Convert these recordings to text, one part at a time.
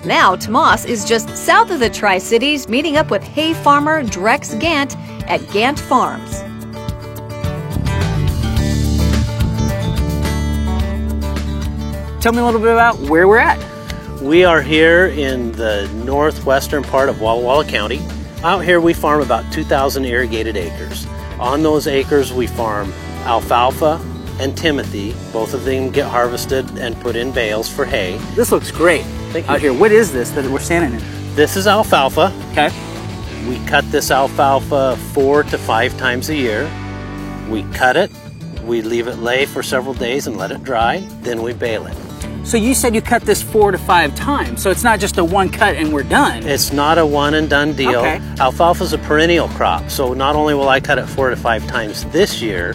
Now, Tomas is just south of the Tri-Cities, meeting up with hay farmer Drex Gant at Gant Farms. Tell me a little bit about where we're at. We are here in the northwestern part of Walla Walla County. Out here we farm about 2,000 irrigated acres. On those acres we farm alfalfa and timothy. Both of them get harvested and put in bales for hay. This looks great. Thank you. Out here, what is this that we're standing in? This is alfalfa. Okay. We cut this alfalfa 4 to 5 times a year. We cut it, we leave it lay for several days and let it dry, then we bale it. So you said you cut this 4 to 5 times, so it's not just a one cut and we're done. It's not a one and done deal. Okay. Alfalfa is a perennial crop, so not only will I cut it 4 to 5 times this year,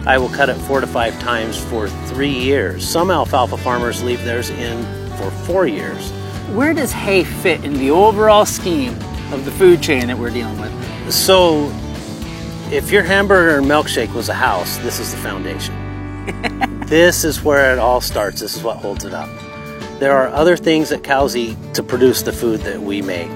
I will cut it 4 to 5 times for 3 years. Some alfalfa farmers leave theirs in for 4 years. Where does hay fit in the overall scheme of the food chain that we're dealing with? So, if your hamburger and milkshake was a house, this is the foundation. This is where it all starts. This is what holds it up. There are other things that cows eat to produce the food that we make,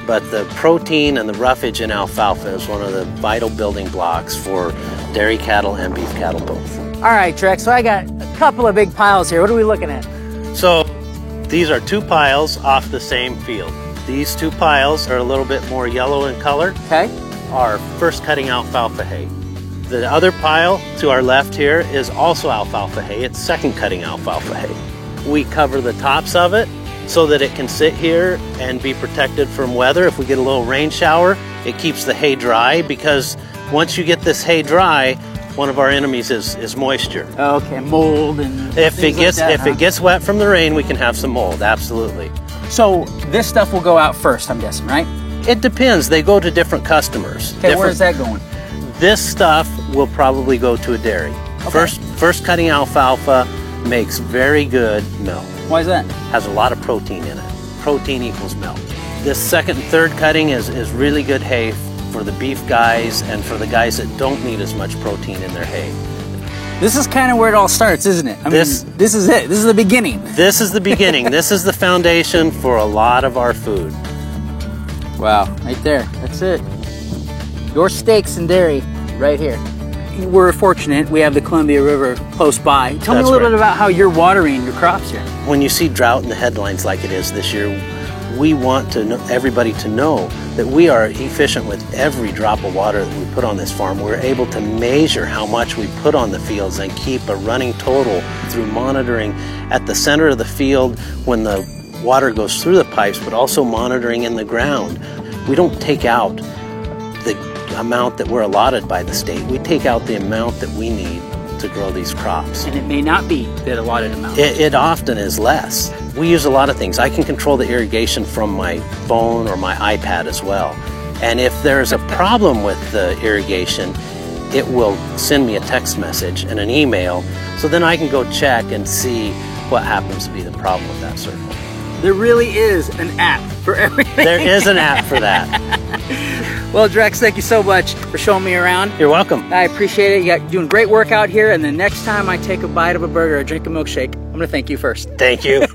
but the protein and the roughage in alfalfa is one of the vital building blocks for dairy cattle and beef cattle both. All right, Drex, so I got a couple of big piles here. What are we looking at? So these are 2 piles off the same field. These 2 piles are a little bit more yellow in color. Okay. Are first cutting alfalfa hay. The other pile to our left here is also alfalfa hay. It's second cutting alfalfa hay. We cover the tops of it so that it can sit here and be protected from weather. If we get a little rain shower, it keeps the hay dry, because once you get this hay dry, one of our enemies is moisture. Okay, mold and if it gets like that, it gets wet from the rain, we can have some mold. Absolutely. So this stuff will go out first, I'm guessing, right? It depends. They go to different customers. Okay, where's that going? This stuff will probably go to a dairy. Okay. First cutting alfalfa makes very good milk. Why is that? Has a lot of protein in it. Protein equals milk. This second and third cutting is really good hay for the beef guys and for the guys that don't need as much protein in their hay. This is kind of where it all starts, isn't it? I mean, this is it. This is the beginning. This is the beginning. This is the foundation for a lot of our food. Wow, right there. That's it. Your steaks and dairy right here. We're fortunate. We have the Columbia River close by. Tell me a little bit about how you're watering your crops here. When you see drought in the headlines like it is this year, we want everybody to know that we are efficient with every drop of water that we put on this farm. We're able to measure how much we put on the fields and keep a running total through monitoring at the center of the field when the water goes through the pipes, but also monitoring in the ground. We don't take out the amount that we're allotted by the state. We take out the amount that we need to grow these crops. And it may not be that allotted amount. It often is less. We use a lot of things. I can control the irrigation from my phone or my iPad as well. And if there's a problem with the irrigation, it will send me a text message and an email, so then I can go check and see what happens to be the problem with that circle. There really is an app for everything. There is an app for that. Well, Drex, thank you so much for showing me around. You're welcome. I appreciate it. You're doing great work out here, and the next time I take a bite of a burger or drink a milkshake, I'm going to thank you first. Thank you.